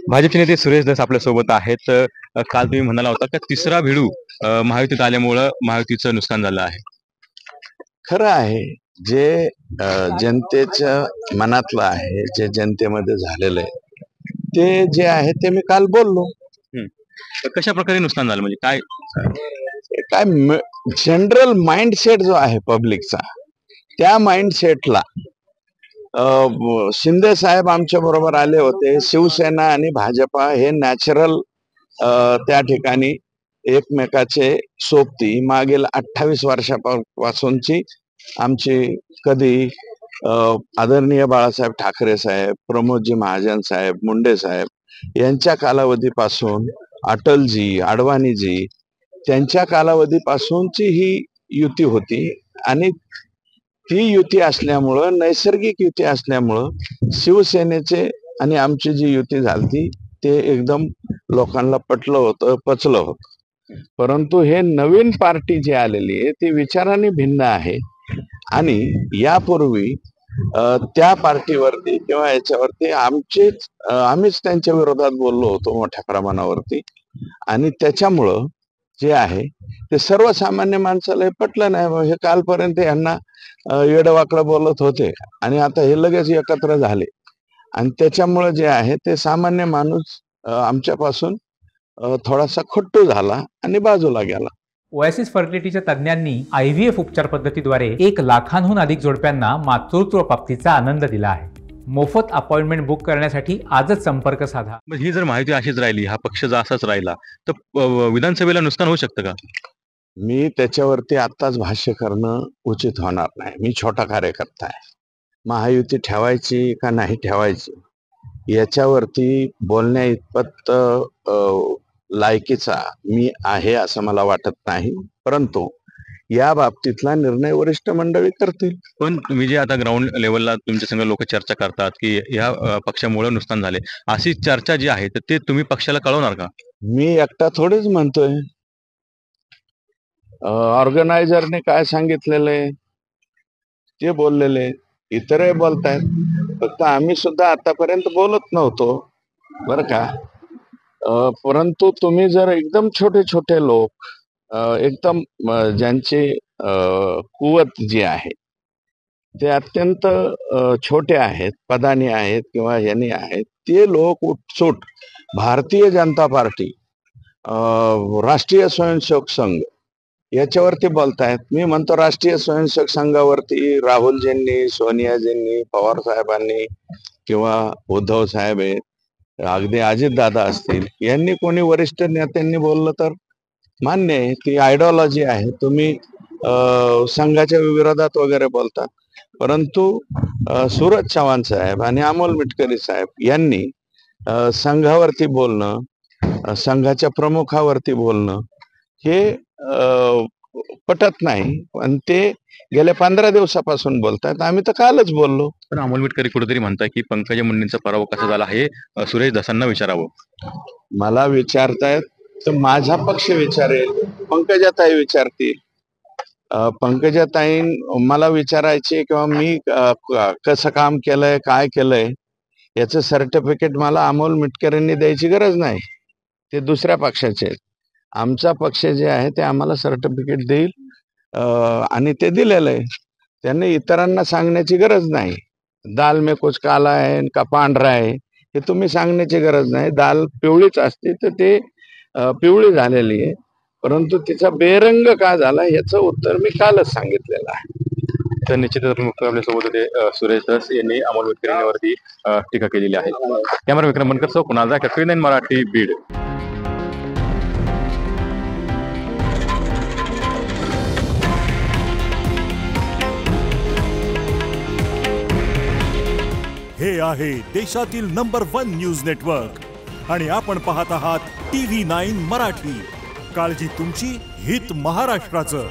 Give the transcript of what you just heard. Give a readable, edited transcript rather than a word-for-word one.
भाजपचे नेते सुरेश धस आपल्या सोबत आहेत. काल तुम्ही म्हणाला होता की तिसरा भिडू महायुतीत आल्यामुळं महायुतीचं नुकसान झालं आहे. खरं आहे. जे जनतेच्या मनातलं आहे, जे जनतेमध्ये झालेलं आहे, ते जे आहे ते मी काल बोललो. तर कशा प्रकारे नुकसान झालं, म्हणजे काय काय जनरल माइंडसेट जो आहे पब्लिकचा, त्या माइंडसेटला शिंदे साहेब आमच्या बरोबर आले होते. शिवसेना आणि भाजपा हे नॅचरल त्या ठिकाणी एकमेकाचे सोबती मागील 28 वर्षापासूनची आमची कधी आदरणीय बाळासाहेब ठाकरे साहेब, प्रमोदजी महाजन साहेब, मुंडे साहेब यांच्या कालावधीपासून अटलजी, अडवाणीजी त्यांच्या कालावधीपासूनची ही युती होती आणि ती युती असल्यामुळं, नैसर्गिक युती असल्यामुळं शिवसेनेचे आणि आमची जी युती झाली ते एकदम लोकांना पटलं होतं, पचलं होतं. परंतु हे नवीन पार्टी जी आलेली आहे ती विचाराने भिन्न आहे आणि यापूर्वी त्या पार्टीवरती किंवा याच्यावरती आम्हीच त्यांच्या विरोधात बोललो होतो मोठ्या प्रमाणावरती आणि त्याच्यामुळं जे आहे ते सर्वसामान्य माणसाला पटलं नाही. हे कालपर्यंत यांना येडवाकडं बोलत होते आणि आता हे लगेच एकत्र झाले आणि त्याच्यामुळे जे आहे ते सामान्य माणूस आमच्यापासून थोडासा खट्टू झाला आणि बाजूला गेला. ओएसिस फर्टिलिटीच्या तज्ञांनी IVF उपचार पद्धतीद्वारे 1 लाखांहून अधिक जोडप्यांना मातृत्व प्राप्तीचा आनंद दिला आहे. मोफत अपॉइंटमेंट बुक करण्यासाठी आजच संपर्क साधा. ही जर माहिती अशीच राहिली, हा पक्ष जर असाच राहिला तर विधानसभेला नुकसान होऊ शकतं का? मी त्याच्यावरती आत्ताच भाष्य करणं उचित होणार नाही. मी छोटा कार्यकर्ता आहे. महायुती ठेवायची का नाही ठेवायची याच्यावरती बोलण्या इतपत लायकीचा मी आहे असं मला वाटत नाही. परंतु या बाबतीतला निर्णय वरिष्ठ मंडळी करतील. पण तुम्ही जे आता ग्राउंड लेवलला तुमच्या संग लोक चर्चा करतात की या पक्षामुळे नुकसान झाले, अशी चर्चा जी आहे तर ते तुम्ही पक्षाला कळवणार का? मी एकटा थोडीच म्हणतोय. ऑर्गनायझरने काय सांगितलेलं आहे ते बोललेले, इतरही बोलतायत. फक्त आम्ही सुद्धा आतापर्यंत बोलत नव्हतो बरं का. परंतु तुम्ही जर एकदम छोटे छोटे लोक एकदम ज्यांची कुवत जी आहे ते अत्यंत छोटे आहेत, पदानी आहेत किंवा यांनी आहेत, ते लोक उठसूट भारतीय जनता पार्टी, राष्ट्रीय स्वयंसेवक संघ याच्यावरती बोलतायत. मी म्हणतो राष्ट्रीय स्वयंसेवक संघावरती राहुलजींनी, सोनियाजींनी, पवार साहेबांनी किंवा उद्धव साहेब आहेत, अगदी अजितदादा असतील, यांनी कोणी वरिष्ठ नेत्यांनी बोललं तर मान्य आहे. ती आयडिओलॉजी आहे. तुम्ही संघाच्या विरोधात वगैरे बोलता. परंतु सूरज चव्हाण साहेब आणि अमोल मिटकरी साहेब यांनी संघावरती बोलणं, संघाच्या प्रमुखावरती बोलणं हे पटत नाही. पण ते गेल्या 15 दिवसापासून बोलतात. आम्ही तर कालच बोललो. पण अमोल मिटकरी कुठेतरी म्हणताय की पंकजा मुंडेंचा पराभव कसा झाला हे सुरेश धसांना विचारावं. मला विचारतायत तर माझा पक्ष विचारेल, पंकजाताई विचारतील. पंकजाताई मला विचारायचे किंवा मी कसं काम केलंय, काय केलंय याचं सर्टिफिकेट मला अमोल मिटकरींनी द्यायची गरज नाही. ते दुसऱ्या पक्षाचे आहेत. आमचा पक्ष जे आहे ते आम्हाला सर्टिफिकेट देईल आणि ते दिलेलं आहे. त्यांनी इतरांना सांगण्याची गरज नाही. दाल में कुछ काला आहे का पांढरा आहे हे तुम्ही सांगण्याची गरज नाही. दाल पिवळीच असते तर ते पिवळी झालेली आहे, परंतु तिचा बेरंग का झाला याचं उत्तर मी कालच सांगितलेलं आहे. तर निश्चितच आपल्यासोबत होते सुरेश धस यांनी अमोल मिटकरी यांच्यावरती टीका केलेली आहे. कॅमेरा विक्रम बनकर सो कुणाल जाकर, K9 मराठी, बीड. हे आहे देशातील नंबर 1 न्यूज नेटवर्क आणि आपण पाहत आहात TV9 मराठी. काळजी तुमची, हित महाराष्ट्राचं.